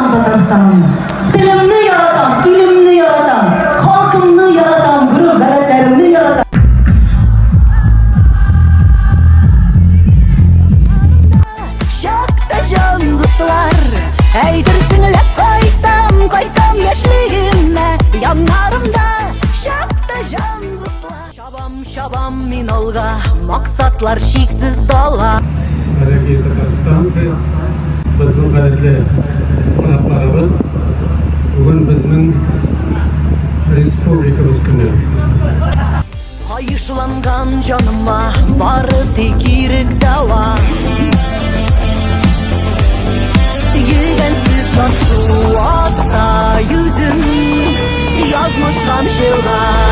yaratan Tatarstan'ı. Dilimni yaratan, ilimni yaratan, halkımni yaratan, gurur gazetlerimni yaratan. Şakta canlısılar, eydirsinler koytam yaşligimne, yanlarımda şakta canlısılar. Şabam minolga, maksatlar şiksiz dala. Hareket Tatarstan bizning qadrli qonaqlarimiz bugun bizning respublikamiz kuni. Hayışlangan canıma bari tekirik dava. Yegensiz çarşı atta yüzüm yazmış kamşılar.